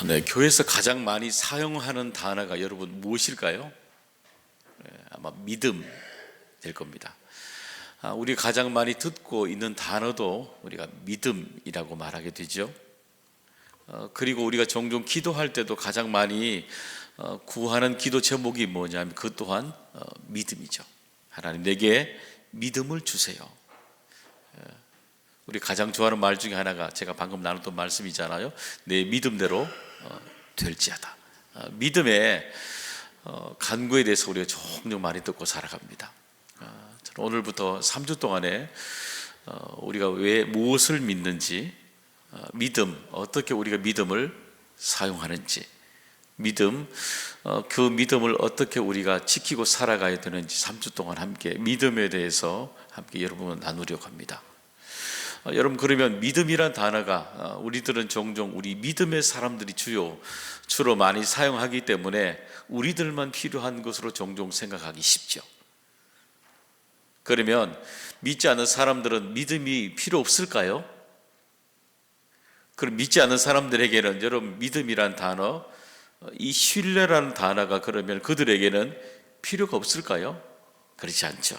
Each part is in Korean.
네, 교회에서 가장 많이 사용하는 단어가 여러분 무엇일까요? 아마 믿음 될 겁니다. 우리 가장 많이 듣고 있는 단어도 우리가 믿음이라고 말하게 되죠. 그리고 우리가 종종 기도할 때도 가장 많이 구하는 기도 제목이 뭐냐면 그 또한 믿음이죠. 하나님 내게 믿음을 주세요. 우리 가장 좋아하는 말 중에 하나가 제가 방금 나눴던 말씀이잖아요. 내 믿음대로 될지어다. 믿음의 간구에 대해서 우리가 종종 많이 듣고 살아갑니다. 저는 오늘부터 3주 동안에 우리가 왜 무엇을 믿는지, 믿음, 어떻게 우리가 믿음을 사용하는지, 믿음, 그 믿음을 어떻게 우리가 지키고 살아가야 되는지 3주 동안 함께 믿음에 대해서 함께 여러분과 나누려고 합니다. 여러분, 그러면 믿음이란 단어가 우리들은 종종 우리 믿음의 사람들이 주로 많이 사용하기 때문에 우리들만 필요한 것으로 종종 생각하기 쉽죠. 그러면 믿지 않는 사람들은 믿음이 필요 없을까요? 그럼 믿지 않는 사람들에게는 여러분 믿음이란 단어, 이 신뢰라는 단어가 그러면 그들에게는 필요가 없을까요? 그렇지 않죠.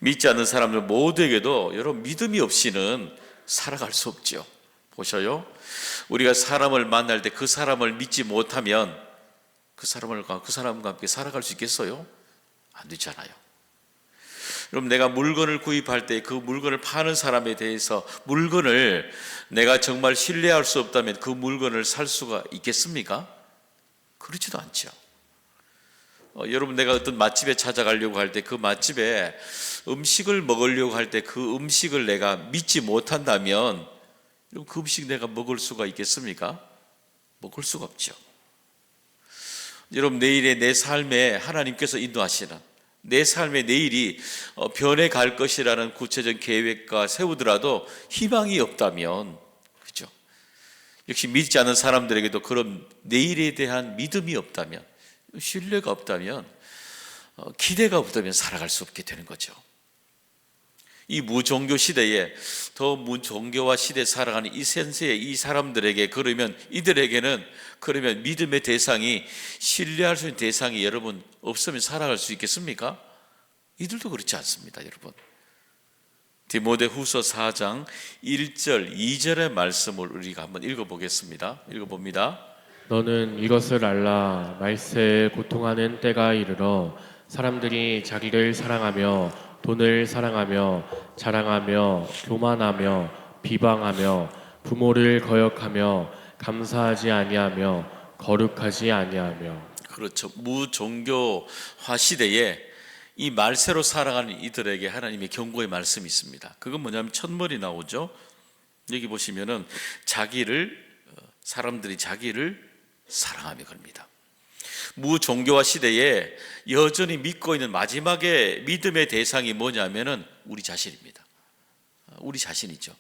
믿지 않는 사람들 모두에게도 여러분 믿음이 없이는 살아갈 수 없죠. 보셔요. 우리가 사람을 만날 때 그 사람을 믿지 못하면 그 사람과 함께 살아갈 수 있겠어요? 안 되잖아요. 그럼 내가 물건을 구입할 때 그 물건을 파는 사람에 대해서 물건을 내가 정말 신뢰할 수 없다면 그 물건을 살 수가 있겠습니까? 그렇지도 않죠. 여러분, 내가 어떤 맛집에 찾아가려고 할 때 그 맛집에 음식을 먹으려고 할 때 그 음식을 내가 믿지 못한다면 그 음식 내가 먹을 수가 있겠습니까? 먹을 수가 없죠. 여러분, 내일의 내 삶에 하나님께서 인도하시는 내 삶의 내일이 변해갈 것이라는 구체적 계획과 세우더라도 희망이 없다면, 그렇죠? 역시 믿지 않는 사람들에게도 그런 내일에 대한 믿음이 없다면, 신뢰가 없다면, 기대가 없다면 살아갈 수 없게 되는 거죠. 이 무종교 시대에 더 무종교화 시대에 살아가는 이 센세의 이 사람들에게 그러면 이들에게는 그러면 믿음의 대상이 신뢰할 수 있는 대상이 여러분 없으면 살아갈 수 있겠습니까? 이들도 그렇지 않습니다, 여러분. 디모데후서 4장 1절 2절의 말씀을 우리가 한번 읽어보겠습니다. 읽어봅니다. 너는 이것을 알라. 말세에 고통하는 때가 이르러 사람들이 자기를 사랑하며 돈을 사랑하며 자랑하며 교만하며 비방하며 부모를 거역하며 감사하지 아니하며 거룩하지 아니하며. 그렇죠. 무종교화 시대에 이 말세로 살아가는 이들에게 하나님의 경고의 말씀이 있습니다. 그건 뭐냐면 첫머리 나오죠. 여기 보시면은 사람들이 자기를 사랑하며 그럽니다. 무종교화 시대에 여전히 믿고 있는 마지막에 믿음의 대상이 뭐냐면은 우리 자신입니다. 우리 자신이죠.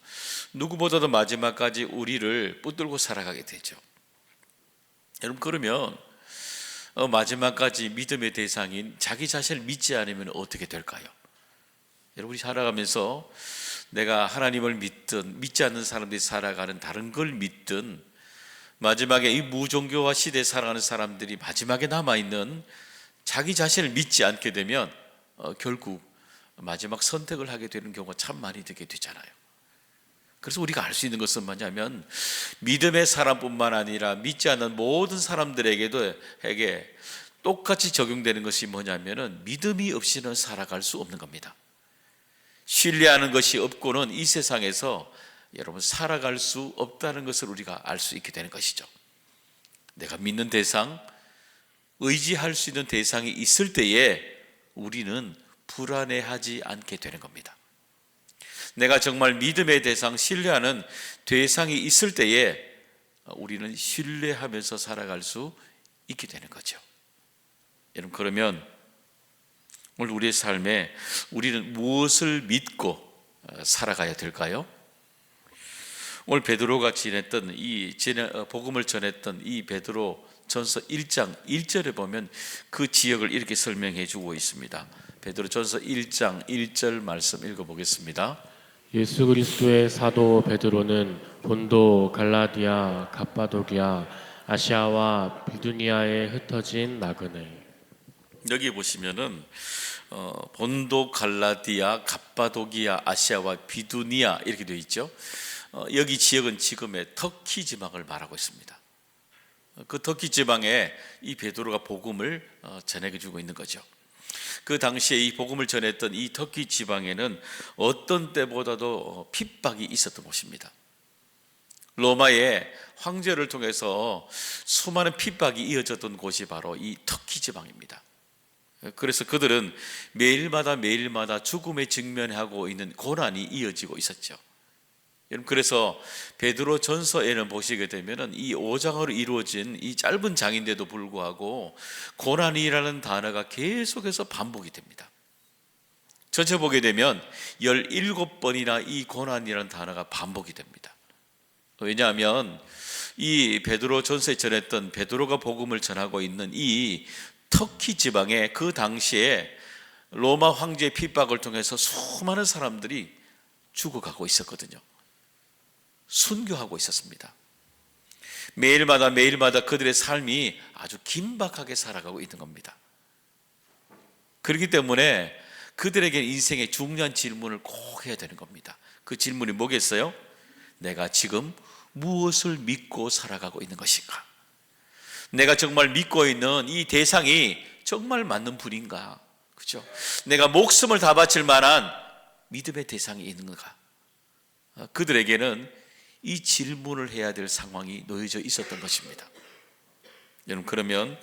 누구보다도 마지막까지 우리를 붙들고 살아가게 되죠. 여러분, 그러면 마지막까지 믿음의 대상인 자기 자신을 믿지 않으면 어떻게 될까요? 여러분, 우리 살아가면서 내가 하나님을 믿든 믿지 않는 사람들이 살아가는 다른 걸 믿든 마지막에 이 무종교화 시대에 살아가는 사람들이 마지막에 남아있는 자기 자신을 믿지 않게 되면 결국 마지막 선택을 하게 되는 경우가 참 많이 되게 되잖아요. 그래서 우리가 알 수 있는 것은 뭐냐면 믿음의 사람뿐만 아니라 믿지 않는 모든 사람들에게도 똑같이 적용되는 것이 뭐냐면은 믿음이 없이는 살아갈 수 없는 겁니다. 신뢰하는 것이 없고는 이 세상에서 여러분 살아갈 수 없다는 것을 우리가 알 수 있게 되는 것이죠. 내가 믿는 대상, 의지할 수 있는 대상이 있을 때에 우리는 불안해하지 않게 되는 겁니다. 내가 정말 믿음의 대상, 신뢰하는 대상이 있을 때에 우리는 신뢰하면서 살아갈 수 있게 되는 거죠. 여러분, 그러면 오늘 우리의 삶에 우리는 무엇을 믿고 살아가야 될까요? 오늘 베드로가 복음을 전했던 이 베드로 전서 1장 1절에 보면 그 지역을 이렇게 설명해 주고 있습니다. 베드로 전서 1장 1절 말씀 읽어보겠습니다. 예수 그리스도의 사도 베드로는 본도, 갈라디아, 갑바도기아, 아시아와 비두니아에 흩어진 나그네. 여기 보시면은 본도, 갈라디아, 갑바도기아, 아시아와 비두니아 이렇게 되어 있죠. 여기 지역은 지금의 터키 지방을 말하고 있습니다. 그 터키 지방에 이 베드로가 복음을 전해 주고 있는 거죠. 그 당시에 이 복음을 전했던 이 터키 지방에는 어떤 때보다도 핍박이 있었던 곳입니다. 로마의 황제를 통해서 수많은 핍박이 이어졌던 곳이 바로 이 터키 지방입니다. 그래서 그들은 매일마다 죽음에 직면하고 있는 고난이 이어지고 있었죠. 여러분, 그래서 베드로 전서에는 보시게 되면은 이 5장으로 이루어진 이 짧은 장인데도 불구하고 고난이라는 단어가 계속해서 반복이 됩니다. 전체 보게 되면 17번이나 이 고난이라는 단어가 반복이 됩니다. 왜냐하면 이 베드로 전서에 전했던 베드로가 복음을 전하고 있는 이 터키 지방에 그 당시에 로마 황제의 핍박을 통해서 수많은 사람들이 죽어가고 있었거든요. 순교하고 있었습니다. 매일마다 그들의 삶이 아주 긴박하게 살아가고 있는 겁니다. 그렇기 때문에 그들에게 인생의 중요한 질문을 꼭 해야 되는 겁니다. 그 질문이 뭐겠어요? 내가 지금 무엇을 믿고 살아가고 있는 것인가? 내가 정말 믿고 있는 이 대상이 정말 맞는 분인가? 그죠? 내가 목숨을 다 바칠 만한 믿음의 대상이 있는가? 그들에게는 이 질문을 해야 될 상황이 놓여져 있었던 것입니다. 여러분, 그러면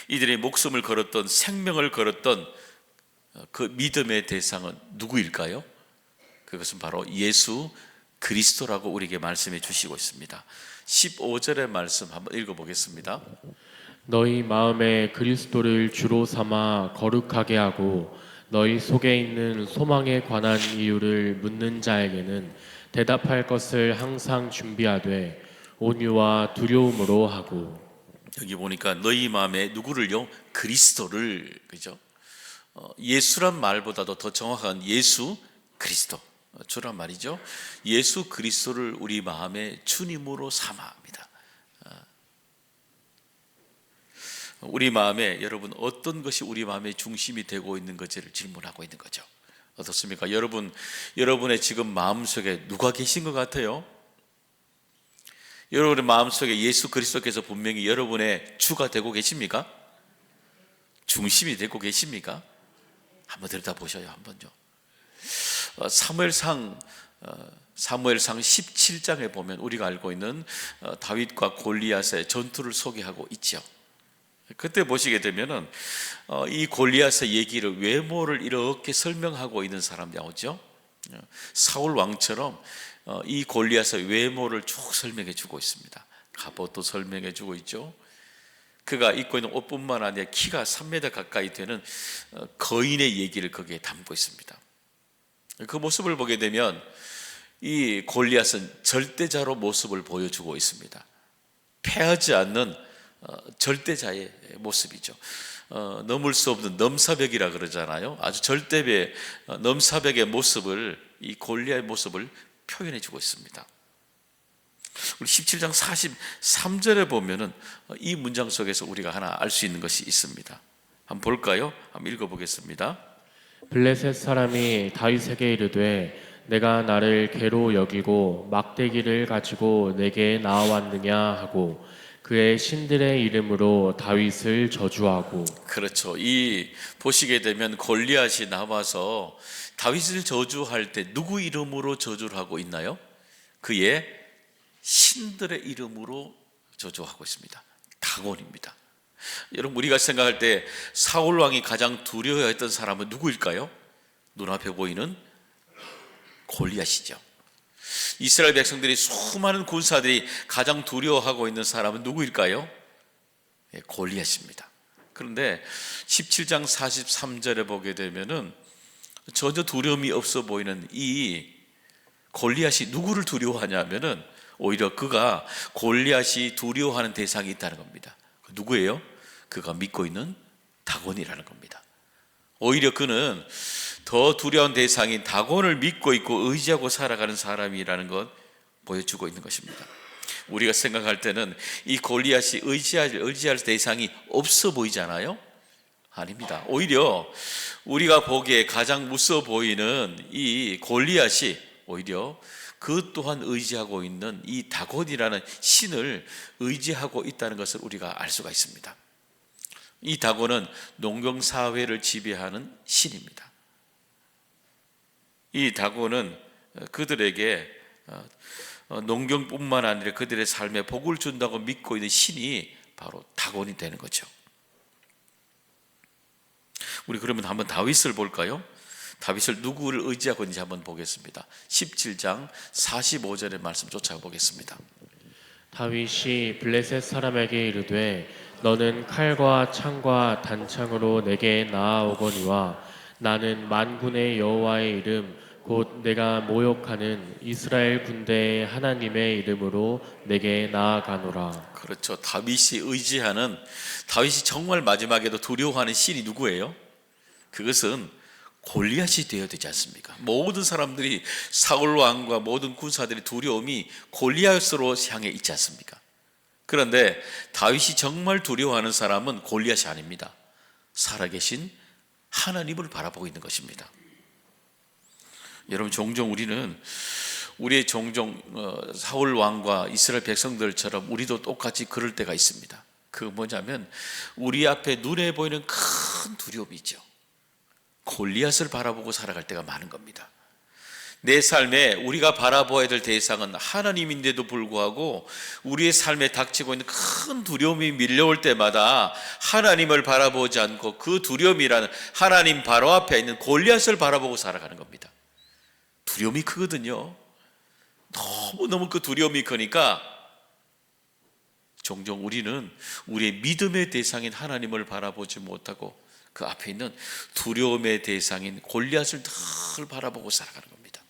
이들이 목숨을 걸었던, 생명을 걸었던 그 믿음의 대상은 누구일까요? 그것은 바로 예수 그리스도라고 우리에게 말씀해 주시고 있습니다. 15절의 말씀 한번 읽어보겠습니다. 너희 마음에 그리스도를 주로 삼아 거룩하게 하고 너희 속에 있는 소망에 관한 이유를 묻는 자에게는 대답할 것을 항상 준비하되 온유와 두려움으로 하고. 여기 보니까 너희 마음에 누구를요? 그리스도를, 그죠? 예수란 말보다도 더 정확한 예수 그리스도 주란 말이죠. 예수 그리스도를 우리 마음의 주님으로 삼아합니다. 우리 마음에 여러분 어떤 것이 우리 마음의 중심이 되고 있는 것을 질문하고 있는 거죠. 어떻습니까? 여러분의 지금 마음속에 누가 계신 것 같아요? 여러분의 마음속에 예수 그리스도께서 분명히 여러분의 주가 되고 계십니까? 중심이 되고 계십니까? 한번 들여다보셔요. 한번요. 사무엘상 17장에 보면 우리가 알고 있는 다윗과 골리앗의 전투를 소개하고 있죠. 그때 보시게 되면은 이 골리앗의 얘기를, 외모를 이렇게 설명하고 있는 사람이 나오죠. 사울 왕처럼 이 골리앗의 외모를 쭉 설명해 주고 있습니다. 갑옷도 설명해 주고 있죠. 그가 입고 있는 옷뿐만 아니라 키가 3m 가까이 되는 거인의 얘기를 거기에 담고 있습니다. 그 모습을 보게 되면 이 골리앗은 절대자로 모습을 보여주고 있습니다. 패하지 않는 절대자의 모습이죠. 넘을 수 없는 넘사벽이라 그러잖아요. 아주 절대의 넘사벽의 모습을, 이 골리앗의 모습을 표현해 주고 있습니다. 우리 17장 43절에 보면은 이 문장 속에서 우리가 하나 알 수 있는 것이 있습니다. 한번 볼까요? 한번 읽어보겠습니다. 블레셋 사람이 다윗에게 이르되 내가 나를 개로 여기고 막대기를 가지고 내게 나아왔느냐 하고 그의 신들의 이름으로 다윗을 저주하고. 그렇죠. 이 보시게 되면 골리앗이 나와서 다윗을 저주할 때 누구 이름으로 저주를 하고 있나요? 그의 신들의 이름으로 저주하고 있습니다. 다곤입니다. 여러분, 우리가 생각할 때 사울 왕이 가장 두려워했던 사람은 누구일까요? 눈앞에 보이는 골리앗이죠. 이스라엘 백성들이, 수많은 군사들이 가장 두려워하고 있는 사람은 누구일까요? 골리앗입니다. 그런데 17장 43절에 보게 되면은 전혀 두려움이 없어 보이는 이 골리앗이 누구를 두려워하냐면은 오히려 그가 골리앗이 두려워하는 대상이 있다는 겁니다. 누구예요? 그가 믿고 있는 다곤이라는 겁니다. 오히려 그는 더 두려운 대상인 다곤을 믿고 있고 의지하고 살아가는 사람이라는 것 보여주고 있는 것입니다. 우리가 생각할 때는 이 골리앗이 의지할 대상이 없어 보이잖아요. 아닙니다. 오히려 우리가 보기에 가장 무서워 보이는 이 골리앗이 오히려 그 또한 의지하고 있는 이 다곤이라는 신을 의지하고 있다는 것을 우리가 알 수가 있습니다. 이 다곤은 농경사회를 지배하는 신입니다. 이 다곤은 그들에게 농경뿐만 아니라 그들의 삶에 복을 준다고 믿고 있는 신이 바로 다곤이 되는 거죠. 우리 그러면 한번 다윗을 볼까요? 다윗을 누구를 의지하고 있는지 한번 보겠습니다. 17장 45절의 말씀 쫓아보겠습니다. 다윗이 블레셋 사람에게 이르되 너는 칼과 창과 단창으로 내게 나아오거니와 나는 만군의 여호와의 이름 곧 내가 모욕하는 이스라엘 군대의 하나님의 이름으로 내게 나아가노라. 그렇죠. 다윗이 의지하는, 다윗이 정말 마지막에도 두려워하는 신이 누구예요? 그것은 골리앗이 되어야 되지 않습니까? 모든 사람들이, 사울 왕과 모든 군사들의 두려움이 골리앗으로 향해 있지 않습니까? 그런데 다윗이 정말 두려워하는 사람은 골리앗이 아닙니다. 살아계신 하나님을 바라보고 있는 것입니다. 여러분, 종종 우리는 우리의 사울 왕과 이스라엘 백성들처럼 우리도 똑같이 그럴 때가 있습니다. 그 뭐냐면 우리 앞에 눈에 보이는 큰 두려움이 있죠. 골리앗을 바라보고 살아갈 때가 많은 겁니다. 내 삶에 우리가 바라보아야 될 대상은 하나님인데도 불구하고 우리의 삶에 닥치고 있는 큰 두려움이 밀려올 때마다 하나님을 바라보지 않고 그 두려움이라는 하나님 바로 앞에 있는 골리앗을 바라보고 살아가는 겁니다. 두려움이 크거든요. 너무너무 그 두려움이 크니까 종종 우리는 우리의 믿음의 대상인 하나님을 바라보지 못하고 그 앞에 있는 두려움의 대상인 골리앗을 늘 바라보고 살아가는 겁니다.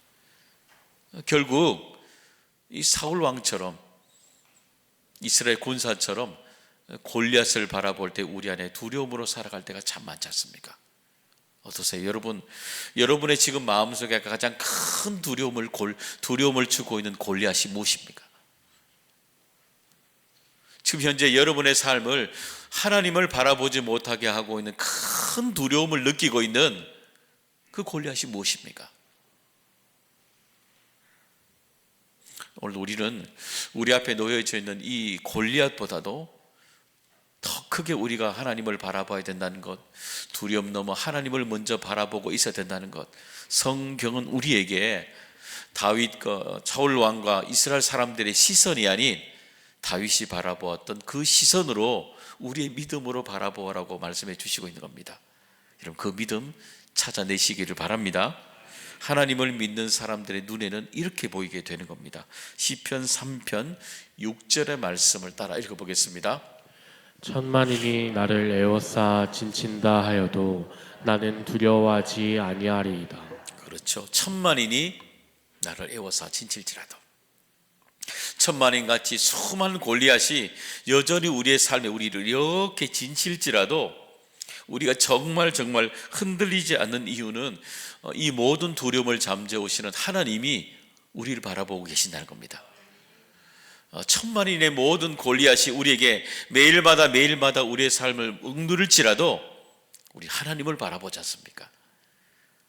결국 이 사울 왕처럼, 이스라엘 군사처럼 골리앗을 바라볼 때 우리 안에 두려움으로 살아갈 때가 참 많지 않습니까? 어떠세요? 여러분의 지금 마음속에 가장 큰 두려움을 주고 있는 골리앗이 무엇입니까? 지금 현재 여러분의 삶을 하나님을 바라보지 못하게 하고 있는 큰 두려움을 느끼고 있는 그 골리앗이 무엇입니까? 오늘 우리는 우리 앞에 놓여져 있는 이 골리앗보다도 더 크게 우리가 하나님을 바라봐야 된다는 것, 두려움 넘어 하나님을 먼저 바라보고 있어야 된다는 것, 성경은 우리에게 사울 왕과 이스라엘 사람들의 시선이 아닌 다윗이 바라보았던 그 시선으로 우리의 믿음으로 바라보라고 말씀해 주시고 있는 겁니다. 여러분, 그 믿음 찾아내시기를 바랍니다. 하나님을 믿는 사람들의 눈에는 이렇게 보이게 되는 겁니다. 시편 3편 6절의 말씀을 따라 읽어보겠습니다. 천만인이 나를 에워싸 진친다 하여도 나는 두려워하지 아니하리이다. 그렇죠. 천만인이 나를 에워싸 진칠지라도, 천만인같이 수많은 골리앗이 여전히 우리의 삶에 우리를 이렇게 진칠지라도 우리가 정말 흔들리지 않는 이유는 이 모든 두려움을 잠재우시는 하나님이 우리를 바라보고 계신다는 겁니다. 천만인의 모든 골리앗이 우리에게 매일마다 우리의 삶을 억누를지라도 우리 하나님을 바라보지 않습니까?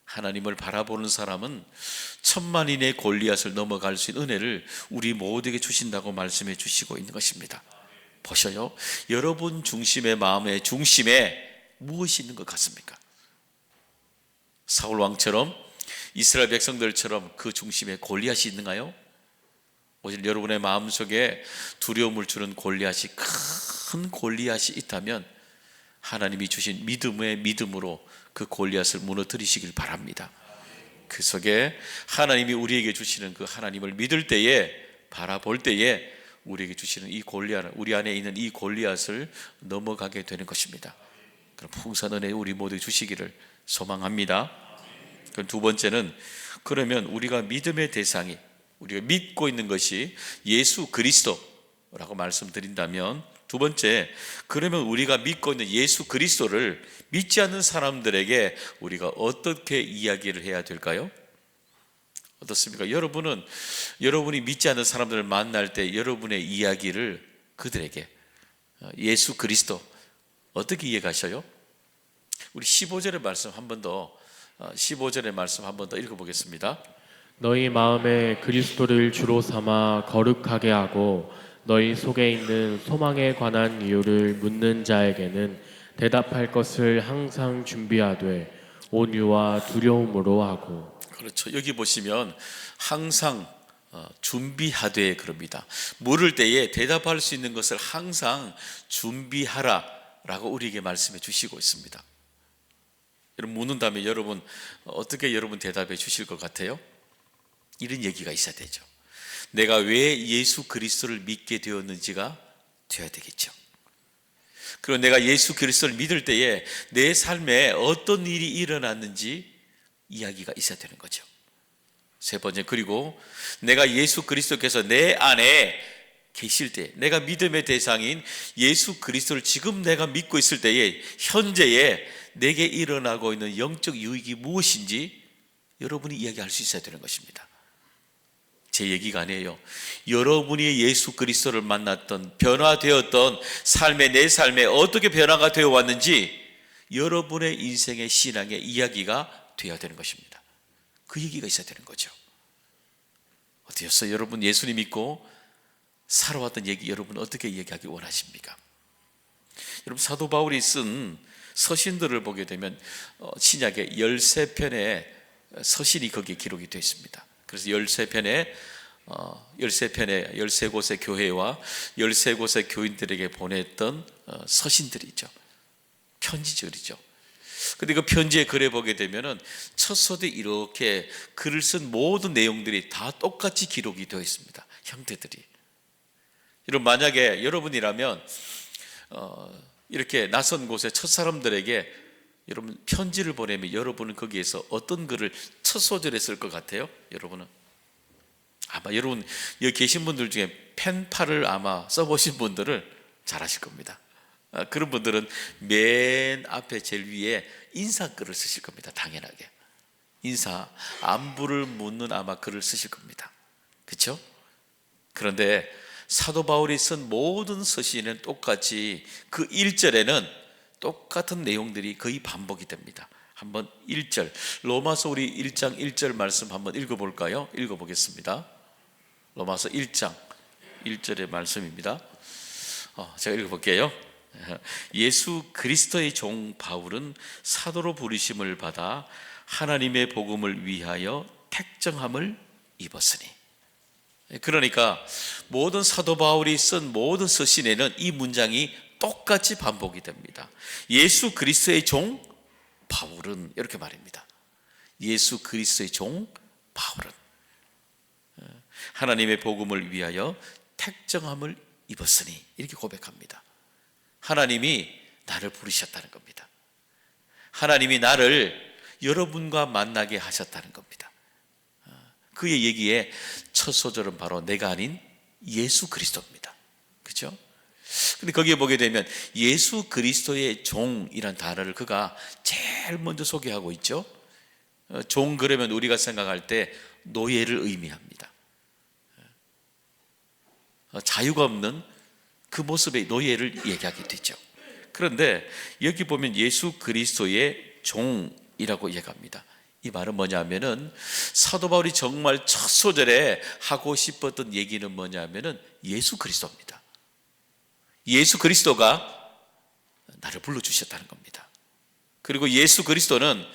하나님을 바라보는 사람은 천만인의 골리앗을 넘어갈 수 있는 은혜를 우리 모두에게 주신다고 말씀해 주시고 있는 것입니다. 보셔요. 여러분 중심의 마음의 중심에 무엇이 있는 것 같습니까? 사울 왕처럼, 이스라엘 백성들처럼 그 중심에 골리앗이 있는가요? 오직 여러분의 마음속에 두려움을 주는 골리앗이, 큰 골리앗이 있다면 하나님이 주신 믿음으로 그 골리앗을 무너뜨리시길 바랍니다. 그 속에 하나님이 우리에게 주시는 그 하나님을 믿을 때에, 바라볼 때에 우리에게 주시는 이 골리앗, 우리 안에 있는 이 골리앗을 넘어가게 되는 것입니다. 그럼 풍성한 은혜 우리 모두 주시기를 소망합니다. 그럼 두 번째는, 그러면 우리가 믿음의 대상이, 우리가 믿고 있는 것이 예수 그리스도라고 말씀드린다면 두 번째, 그러면 우리가 믿고 있는 예수 그리스도를 믿지 않는 사람들에게 우리가 어떻게 이야기를 해야 될까요? 어떻습니까? 여러분이 믿지 않는 사람들을 만날 때 여러분의 이야기를 그들에게 예수 그리스도 어떻게 이해가셔요? 우리 15절의 말씀 한 번 더 15절의 말씀 한 번 더 읽어보겠습니다. 너희 마음에 그리스도를 주로 삼아 거룩하게 하고 너희 속에 있는 소망에 관한 이유를 묻는 자에게는 대답할 것을 항상 준비하되 온유와 두려움으로 하고. 그렇죠. 여기 보시면 항상 준비하되 그럽니다. 물을 때에 대답할 수 있는 것을 항상 준비하라라고 우리에게 말씀해 주시고 있습니다. 여러분 묻는다면 여러분 어떻게 여러분 대답해 주실 것 같아요? 이런 얘기가 있어야 되죠. 내가 왜 예수 그리스도를 믿게 되었는지가 되어야 되겠죠. 그리고 내가 예수 그리스도를 믿을 때에 내 삶에 어떤 일이 일어났는지 이야기가 있어야 되는 거죠. 세 번째, 그리고 내가 예수 그리스도께서 내 안에 계실 때, 내가 믿음의 대상인 예수 그리스도를 지금 내가 믿고 있을 때에 현재에 내게 일어나고 있는 영적 유익이 무엇인지 여러분이 이야기할 수 있어야 되는 것입니다. 제 얘기가 아니에요. 여러분이 예수 그리스도를 만났던 변화되었던 내 삶에 어떻게 변화가 되어 왔는지 여러분의 인생의 신앙의 이야기가 되어야 되는 것입니다. 그 얘기가 있어야 되는 거죠. 어떠셨어요? 여러분 예수님 믿고 살아왔던 얘기 여러분 어떻게 얘기하기 원하십니까? 여러분 사도 바울이 쓴 서신들을 보게 되면 신약의 13편의 서신이 거기에 기록이 되어 있습니다. 그래서 13편의 13곳의 교회와 13곳의 교인들에게 보냈던 서신들이죠. 편지들이죠. 근데 그 편지의 글에 보게 되면은 첫 소대 이렇게 글을 쓴 모든 내용들이 다 똑같이 기록이 되어 있습니다. 형태들이. 여러분 만약에 여러분이라면 이렇게 낯선 곳에 첫 사람들에게 여러분 편지를 보내면 여러분은 거기에서 어떤 글을 첫 소절에 쓸 것 같아요? 여러분은 아마 여러분 여기 계신 분들 중에 펜팔을 아마 써보신 분들을 잘 아실 겁니다. 그런 분들은 맨 앞에 제일 위에 인사글을 쓰실 겁니다. 당연하게 인사 안부를 묻는 아마 글을 쓰실 겁니다. 그렇죠? 그런데 사도 바울이 쓴 모든 서신은 똑같이 그 1절에는 똑같은 내용들이 거의 반복이 됩니다. 한번 1절 로마서 우리 1장 1절 말씀 한번 읽어볼까요? 읽어보겠습니다. 로마서 1장 1절의 말씀입니다. 제가 읽어볼게요. 예수 그리스도의 종 바울은 사도로 부르심을 받아 하나님의 복음을 위하여 택정함을 입었으니. 그러니까 모든 사도 바울이 쓴 모든 서신에는 이 문장이 똑같이 반복이 됩니다. 예수 그리스도의 종 바울은 이렇게 말입니다. 예수 그리스도의 종 바울은 하나님의 복음을 위하여 택정함을 입었으니 이렇게 고백합니다. 하나님이 나를 부르셨다는 겁니다. 하나님이 나를 여러분과 만나게 하셨다는 겁니다. 그의 얘기에 첫 소절은 바로 내가 아닌 예수 그리스도입니다. 그렇죠? 근데 거기에 보게 되면 예수 그리스도의 종이란 단어를 그가 제일 먼저 소개하고 있죠. 종 그러면 우리가 생각할 때 노예를 의미합니다. 자유가 없는 그 모습의 노예를 얘기하게 되죠. 그런데 여기 보면 예수 그리스도의 종이라고 얘기합니다. 이 말은 뭐냐면은 사도 바울이 정말 첫 소절에 하고 싶었던 얘기는 뭐냐면은 예수 그리스도입니다. 예수 그리스도가 나를 불러주셨다는 겁니다. 그리고 예수 그리스도는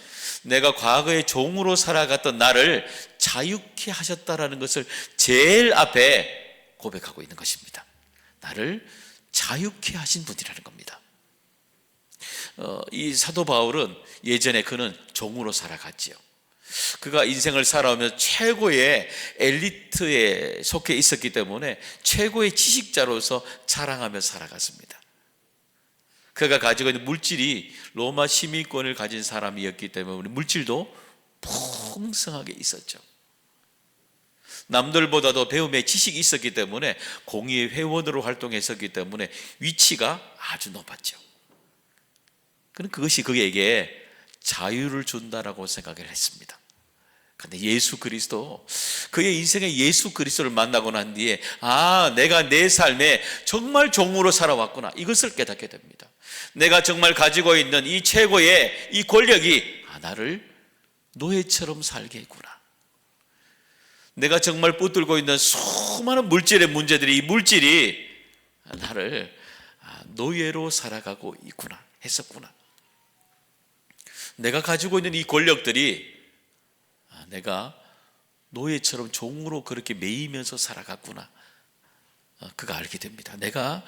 내가 과거에 종으로 살아갔던 나를 자유케 하셨다라는 것을 제일 앞에 고백하고 있는 것입니다. 나를 자유케 하신 분이라는 겁니다. 이 사도 바울은 예전에 그는 종으로 살아갔지요. 그가 인생을 살아오며 최고의 엘리트에 속해 있었기 때문에 최고의 지식자로서 자랑하며 살아갔습니다. 그가 가지고 있는 물질이 로마 시민권을 가진 사람이었기 때문에 물질도 풍성하게 있었죠. 남들보다도 배움에 지식이 있었기 때문에 공의회 회원으로 활동했었기 때문에 위치가 아주 높았죠. 그럼 그것이 그에게 자유를 준다라고 생각을 했습니다. 그런데 예수 그리스도, 그의 인생에 예수 그리스도를 만나고 난 뒤에 내가 내 삶에 정말 종으로 살아왔구나, 이것을 깨닫게 됩니다. 내가 정말 가지고 있는 이 최고의 이 권력이 나를 노예처럼 살게 했구나. 내가 정말 붙들고 있는 수많은 물질의 문제들이, 이 물질이 나를 노예로 살아가고 있구나, 했었구나. 내가 가지고 있는 이 권력들이 내가 노예처럼 종으로 그렇게 매이면서 살아갔구나, 그가 알게 됩니다. 내가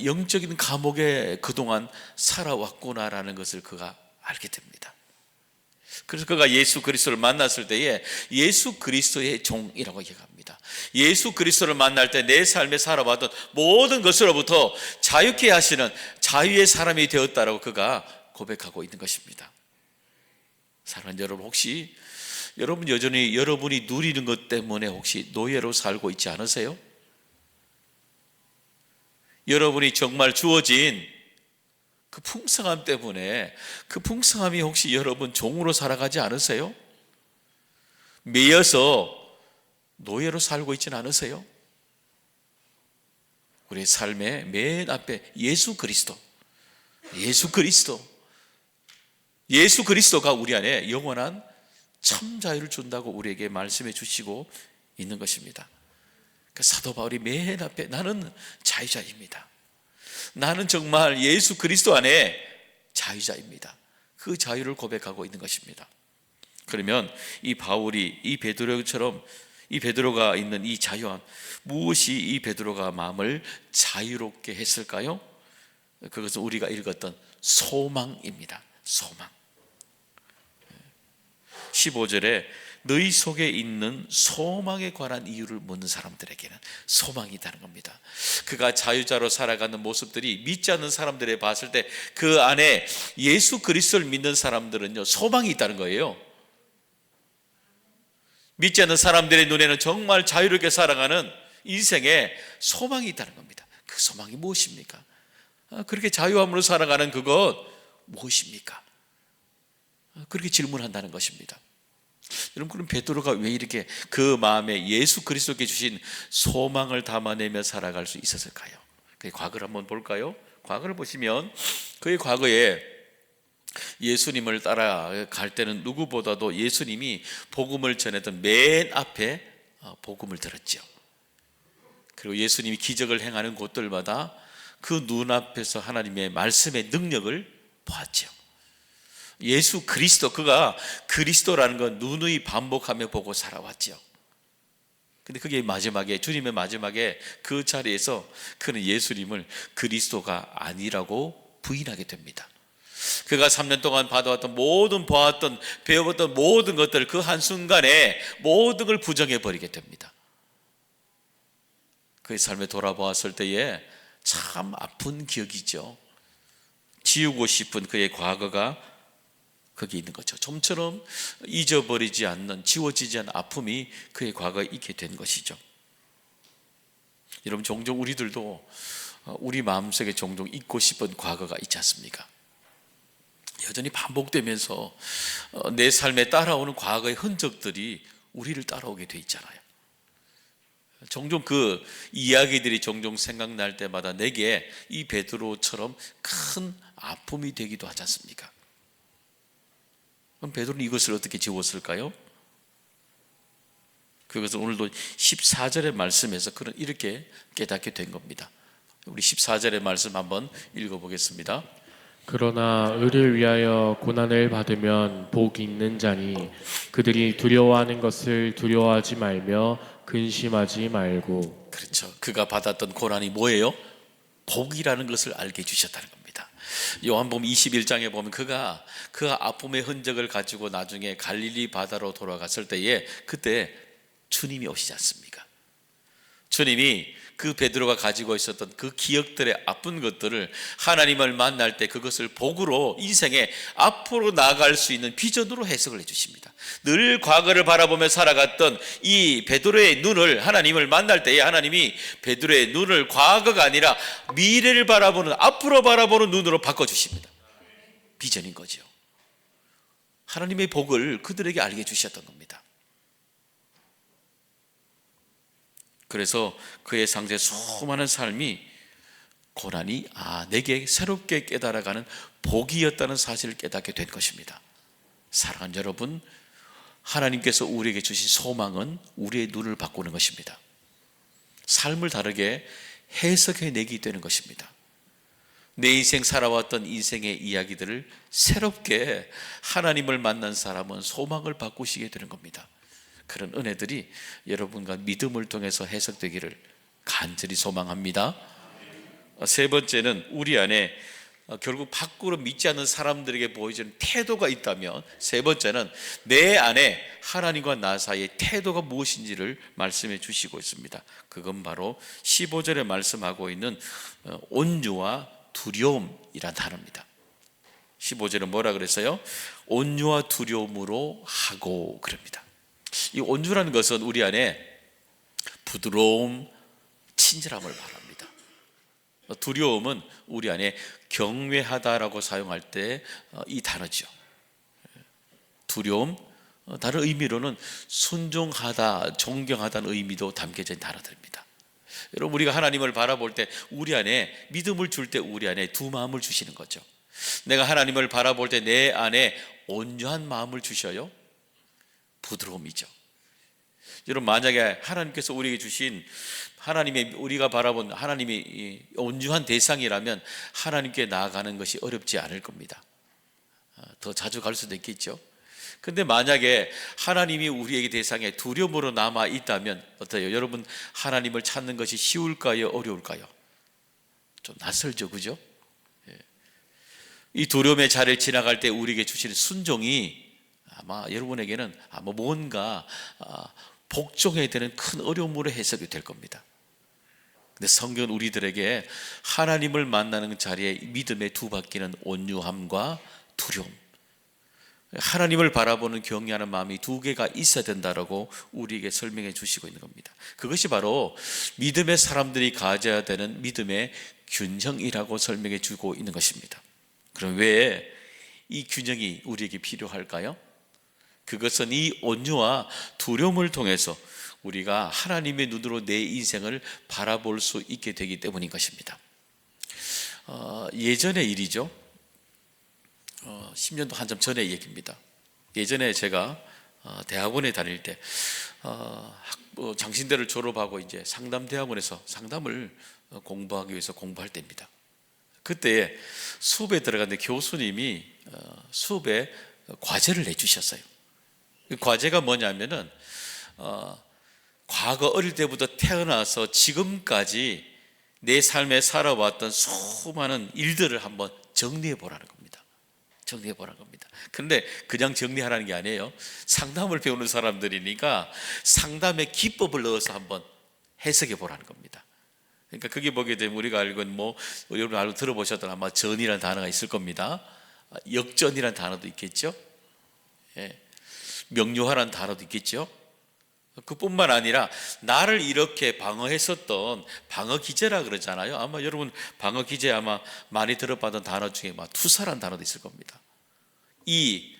영적인 감옥에 그동안 살아왔구나라는 것을 그가 알게 됩니다. 그래서 그가 예수 그리스도를 만났을 때에 예수 그리스도의 종이라고 얘기합니다. 예수 그리스도를 만날 때 내 삶에 살아왔던 모든 것으로부터 자유케 하시는 자유의 사람이 되었다라고 그가 고백하고 있는 것입니다. 사랑하는 여러분, 혹시 여러분 여전히 여러분이 누리는 것 때문에 혹시 노예로 살고 있지 않으세요? 여러분이 정말 주어진 그 풍성함 때문에, 그 풍성함이 혹시 여러분 종으로 살아가지 않으세요? 매여서 노예로 살고 있지는 않으세요? 우리의 삶의 맨 앞에 예수 그리스도가 우리 안에 영원한 참 자유를 준다고 우리에게 말씀해 주시고 있는 것입니다. 사도 바울이 맨 앞에 나는 자유자입니다, 나는 정말 예수 그리스도 안에 자유자입니다, 그 자유를 고백하고 있는 것입니다. 그러면 이 바울이, 이 베드로처럼, 이 베드로가 있는 이 자유함, 무엇이 이 베드로가 마음을 자유롭게 했을까요? 그것은 우리가 읽었던 소망입니다. 소망. 15절에 너희 속에 있는 소망에 관한 이유를 묻는 사람들에게는 소망이 있다는 겁니다. 그가 자유자로 살아가는 모습들이 믿지 않는 사람들에 봤을 때 그 안에 예수 그리스도를 믿는 사람들은요, 소망이 있다는 거예요. 믿지 않는 사람들의 눈에는 정말 자유롭게 살아가는 인생에 소망이 있다는 겁니다. 그 소망이 무엇입니까? 그렇게 자유함으로 살아가는 그것 무엇입니까? 그렇게 질문한다는 것입니다. 여러분, 그럼 베드로가 왜 이렇게 그 마음에 예수 그리스도께 주신 소망을 담아내며 살아갈 수 있었을까요? 그의 과거를 한번 볼까요? 과거를 보시면 그의 과거에 예수님을 따라갈 때는 누구보다도 예수님이 복음을 전했던 맨 앞에 복음을 들었죠. 그리고 예수님이 기적을 행하는 곳들마다 그 눈앞에서 하나님의 말씀의 능력을 보았죠. 예수 그리스도, 그가 그리스도라는 건 누누이 반복하며 보고 살아왔죠. 근데 그게 마지막에, 주님의 마지막에 그 자리에서 그는 예수님을 그리스도가 아니라고 부인하게 됩니다. 그가 3년 동안 받아왔던 모든, 보았던, 배워봤던 모든 것들, 그 한순간에 모든 걸 부정해 버리게 됩니다. 그의 삶에 돌아보았을 때에 참 아픈 기억이죠. 지우고 싶은 그의 과거가 거기 있는 거죠. 좀처럼 잊어버리지 않는, 지워지지 않는 아픔이 그의 과거에 있게 된 것이죠. 여러분, 종종 우리들도 우리 마음속에 종종 잊고 싶은 과거가 있지 않습니까? 여전히 반복되면서 내 삶에 따라오는 과거의 흔적들이 우리를 따라오게 돼 있잖아요. 종종 그 이야기들이 종종 생각날 때마다 내게 이 베드로처럼 큰 아픔이 되기도 하지 않습니까? 그럼 베드로는 이것을 어떻게 지웠을까요? 그것은 오늘도 14절의 말씀에서 그런 이렇게 깨닫게 된 겁니다. 우리 14절의 말씀 한번 읽어보겠습니다. 그러나 의를 위하여 고난을 받으면 복이 있는 자니 그들이 두려워하는 것을 두려워하지 말며 근심하지 말고. 그렇죠. 그가 받았던 고난이 뭐예요? 복이라는 것을 알게 해주셨다는 겁니다. 요한복음 21장에 보면 그가 그 아픔의 흔적을 가지고 나중에 갈릴리 바다로 돌아갔을 때에 그때 주님이 오시지 않습니까? 주님이 그 베드로가 가지고 있었던 그 기억들의 아픈 것들을 하나님을 만날 때 그것을 복으로 인생에 앞으로 나아갈 수 있는 비전으로 해석을 해주십니다. 늘 과거를 바라보며 살아갔던 이 베드로의 눈을 하나님을 만날 때에 하나님이 베드로의 눈을 과거가 아니라 미래를 바라보는, 앞으로 바라보는 눈으로 바꿔주십니다. 비전인 거죠. 하나님의 복을 그들에게 알게 해주셨던 겁니다. 그래서 그의 상세 수많은 삶이 고난이 내게 새롭게 깨달아가는 복이었다는 사실을 깨닫게 된 것입니다. 사랑하는 여러분, 하나님께서 우리에게 주신 소망은 우리의 눈을 바꾸는 것입니다. 삶을 다르게 해석해내기 되는 것입니다. 내 인생 살아왔던 인생의 이야기들을 새롭게 하나님을 만난 사람은 소망을 바꾸시게 되는 겁니다. 그런 은혜들이 여러분과 믿음을 통해서 해석되기를 간절히 소망합니다. 세 번째는 우리 안에 결국 밖으로 믿지 않는 사람들에게 보여지는 태도가 있다면, 세 번째는 내 안에 하나님과 나 사이의 태도가 무엇인지를 말씀해 주시고 있습니다. 그건 바로 15절에 말씀하고 있는 온유와 두려움이란 단어입니다. 15절은 뭐라 그랬어요? 온유와 두려움으로 하고 그럽니다. 이 온유라는 것은 우리 안에 부드러움, 친절함을 말합니다. 두려움은 우리 안에 경외하다라고 사용할 때 이 단어죠. 두려움, 다른 의미로는 순종하다, 존경하다는 의미도 담겨진 단어들입니다. 여러분, 우리가 하나님을 바라볼 때 우리 안에 믿음을 줄 때 우리 안에 두 마음을 주시는 거죠. 내가 하나님을 바라볼 때 내 안에 온유한 마음을 주셔요. 부드러움이죠. 여러분, 만약에 하나님께서 우리에게 주신 하나님의, 우리가 바라본 하나님이 온유한 대상이라면 하나님께 나아가는 것이 어렵지 않을 겁니다. 더 자주 갈 수도 있겠죠. 근데 만약에 하나님이 우리에게 대상에 두려움으로 남아 있다면 어때요? 여러분, 하나님을 찾는 것이 쉬울까요? 어려울까요? 좀 낯설죠, 그죠? 이 두려움의 자리를 지나갈 때 우리에게 주시는 순종이 아마 여러분에게는 뭔가 복종해야 되는 큰 어려움으로 해석이 될 겁니다. 근데 성경은 우리들에게 하나님을 만나는 자리에 믿음의 두 바퀴는 온유함과 두려움, 하나님을 바라보는 경외하는 마음이 두 개가 있어야 된다라고 우리에게 설명해 주시고 있는 겁니다. 그것이 바로 믿음의 사람들이 가져야 되는 믿음의 균형이라고 설명해 주고 있는 것입니다. 그럼 왜 이 균형이 우리에게 필요할까요? 그것은 이 온유와 두려움을 통해서 우리가 하나님의 눈으로 내 인생을 바라볼 수 있게 되기 때문인 것입니다. 예전의 일이죠. 10년도 한참 전의 얘기입니다. 예전에 제가 대학원에 다닐 때 장신대를 졸업하고 이제 상담대학원에서 상담을 공부하기 위해서 공부할 때입니다. 그때 수업에 들어갔는데 교수님이 수업에 과제를 내주셨어요. 그 과제가 뭐냐면은 과거 어릴 때부터 태어나서 지금까지 내 삶에 살아왔던 수많은 일들을 한번 정리해 보라는 겁니다. 정리해 보라는 겁니다. 그런데 그냥 정리하라는 게 아니에요. 상담을 배우는 사람들이니까 상담의 기법을 넣어서 한번 해석해 보라는 겁니다. 그러니까 그게 보게 되면 우리가 알고 있는 여러분 알고 들어보셨던 아마 전이라는 단어가 있을 겁니다. 역전이라는 단어도 있겠죠. 예. 명료하라는 단어도 있겠죠. 그뿐만 아니라 나를 이렇게 방어했었던 방어 기제라 그러잖아요. 아마 여러분 방어 기제 아마 많이 들어봤던 단어 중에 투사라는 단어도 있을 겁니다. 이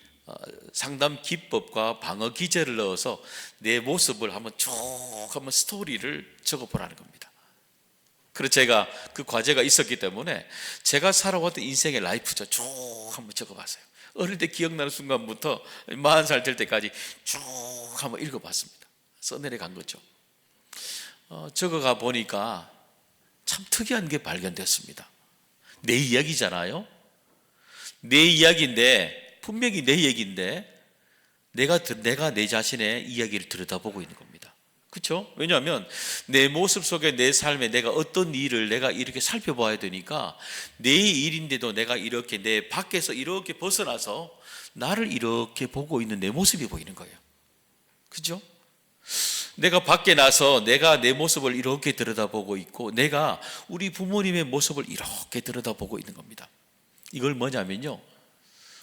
상담 기법과 방어 기제를 넣어서 내 모습을 한번 쭉 한번 스토리를 적어보라는 겁니다. 그래서 제가 그 과제가 있었기 때문에 제가 살아왔던 인생의 라이프죠. 쭉 한번 적어봤어요. 어릴 때 기억나는 순간부터 40살 될 때까지 쭉 한번 읽어봤습니다. 써내려간 거죠. 적어가 보니까 참 특이한 게 발견됐습니다. 내 이야기잖아요. 내 이야기인데, 분명히 내 얘기인데 내가 내 자신의 이야기를 들여다보고 있는 겁니다. 그렇죠? 왜냐하면 내 모습 속에 내 삶에 내가 어떤 일을 내가 이렇게 살펴봐야 되니까 내 일인데도 내가 이렇게 내 밖에서 이렇게 벗어나서 나를 이렇게 보고 있는 내 모습이 보이는 거예요. 그렇죠? 내가 밖에 나서 내가 내 모습을 이렇게 들여다보고 있고 내가 우리 부모님의 모습을 이렇게 들여다보고 있는 겁니다. 이걸 뭐냐면요,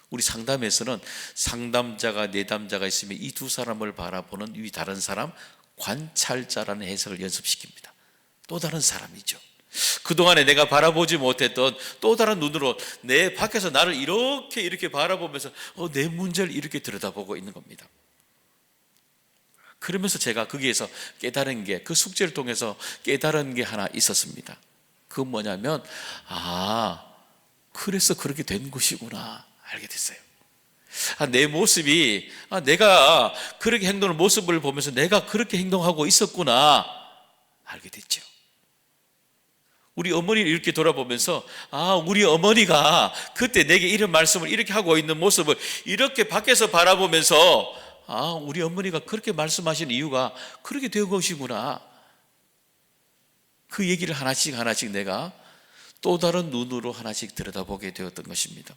우리 상담에서는 상담자가 내담자가 있으면 이 두 사람을 바라보는 이 다른 사람 관찰자라는 해석을 연습시킵니다. 또 다른 사람이죠. 그동안에 내가 바라보지 못했던 또 다른 눈으로 내 밖에서 나를 이렇게 바라보면서 내 문제를 이렇게 들여다보고 있는 겁니다. 그러면서 제가 거기에서 깨달은 게, 그 숙제를 통해서 깨달은 게 하나 있었습니다. 그건 뭐냐면 그래서 그렇게 된 것이구나 알게 됐어요. 내 모습이 내가 그렇게 행동하는 모습을 보면서 내가 그렇게 행동하고 있었구나 알게 됐죠. 우리 어머니를 이렇게 돌아보면서 우리 어머니가 그때 내게 이런 말씀을 이렇게 하고 있는 모습을 이렇게 밖에서 바라보면서 우리 어머니가 그렇게 말씀하신 이유가 그렇게 된 것이구나. 그 얘기를 하나씩 내가 또 다른 눈으로 하나씩 들여다보게 되었던 것입니다.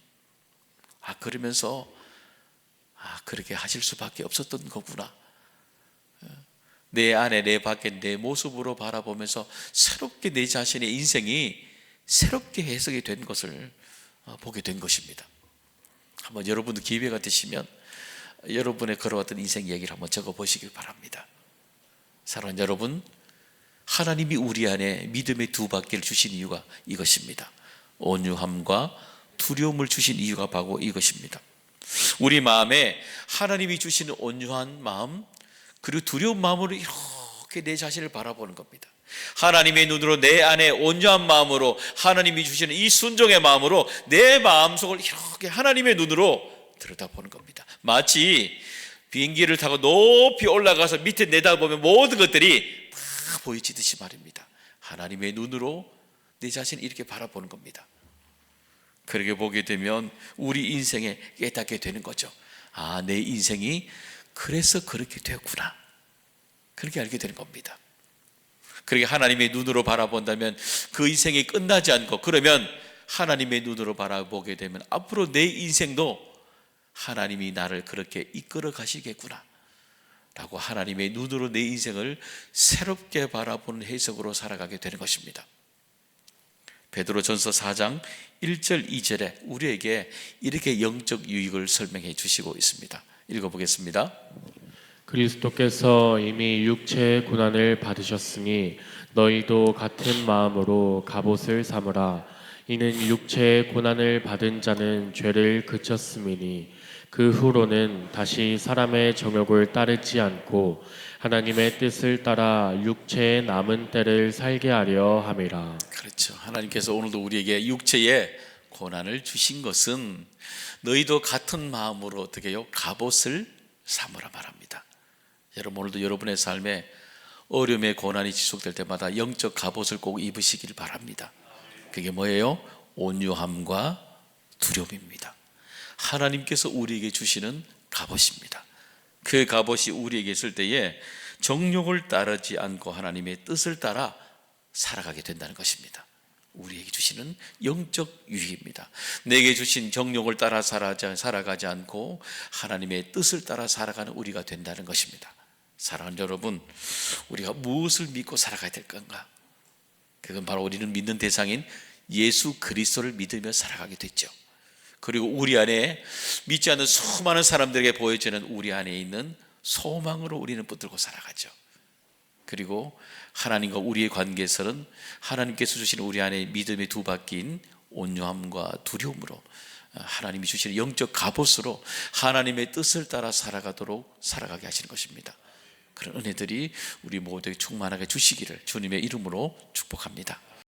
그러면서 그렇게 하실 수밖에 없었던 거구나. 내 안에 내 밖에 내 모습으로 바라보면서 새롭게 내 자신의 인생이 새롭게 해석이 된 것을 보게 된 것입니다. 한번 여러분도 기회가 되시면 여러분의 걸어왔던 인생 얘기를 한번 적어보시길 바랍니다. 사랑하는 여러분, 하나님이 우리 안에 믿음의 두 바퀴를 주신 이유가 이것입니다. 온유함과 두려움을 주신 이유가 바로 이것입니다. 우리 마음에 하나님이 주시는 온유한 마음 그리고 두려운 마음으로 이렇게 내 자신을 바라보는 겁니다. 하나님의 눈으로 내 안에 온유한 마음으로 하나님이 주시는 이 순종의 마음으로 내 마음속을 이렇게 하나님의 눈으로 들여다보는 겁니다. 마치 비행기를 타고 높이 올라가서 밑에 내다보면 모든 것들이 다 보이지듯이 말입니다. 하나님의 눈으로 내 자신을 이렇게 바라보는 겁니다. 그렇게 보게 되면 우리 인생에 깨닫게 되는 거죠. 내 인생이 그래서 그렇게 되었구나. 그렇게 알게 되는 겁니다. 그렇게 하나님의 눈으로 바라본다면 그 인생이 끝나지 않고, 그러면 하나님의 눈으로 바라보게 되면 앞으로 내 인생도 하나님이 나를 그렇게 이끌어 가시겠구나 라고 하나님의 눈으로 내 인생을 새롭게 바라보는 해석으로 살아가게 되는 것입니다. 베드로전서 4장 1절 2절에 우리에게 이렇게 영적 유익을 설명해 주시고 있습니다. 읽어보겠습니다. 그리스도께서 이미 육체의 고난을 받으셨으니 너희도 같은 마음으로 갑옷을 삼으라. 이는 육체의 고난을 받은 자는 죄를 그쳤음이니 그 후로는 다시 사람의 정욕을 따르지 않고 하나님의 뜻을 따라 육체의 남은 때를 살게 하려 함이라. 그렇죠. 하나님께서 오늘도 우리에게 육체의 고난을 주신 것은 너희도 같은 마음으로 어떻게 해요? 갑옷을 삼으라 말합니다. 여러분, 오늘도 여러분의 삶에 어려움의 고난이 지속될 때마다 영적 갑옷을 꼭 입으시길 바랍니다. 그게 뭐예요? 온유함과 두려움입니다. 하나님께서 우리에게 주시는 갑옷입니다. 그 갑옷이 우리에게 있을 때에 정욕을 따르지 않고 하나님의 뜻을 따라 살아가게 된다는 것입니다. 우리에게 주시는 영적 유익입니다. 내게 주신 정욕을 따라 살아가지 않고 하나님의 뜻을 따라 살아가는 우리가 된다는 것입니다. 사랑하는 여러분, 우리가 무엇을 믿고 살아가야 될 건가? 그건 바로 우리는 믿는 대상인 예수 그리스도를 믿으며 살아가게 됐죠. 그리고 우리 안에 믿지 않는 수많은 사람들에게 보여지는 우리 안에 있는 소망으로 우리는 붙들고 살아가죠. 그리고 하나님과 우리의 관계에서는 하나님께서 주시는 우리 안에 믿음의 두 바퀴인 온유함과 두려움으로 하나님이 주시는 영적 갑옷으로 하나님의 뜻을 따라 살아가게 하시는 것입니다. 그런 은혜들이 우리 모두에게 충만하게 주시기를 주님의 이름으로 축복합니다.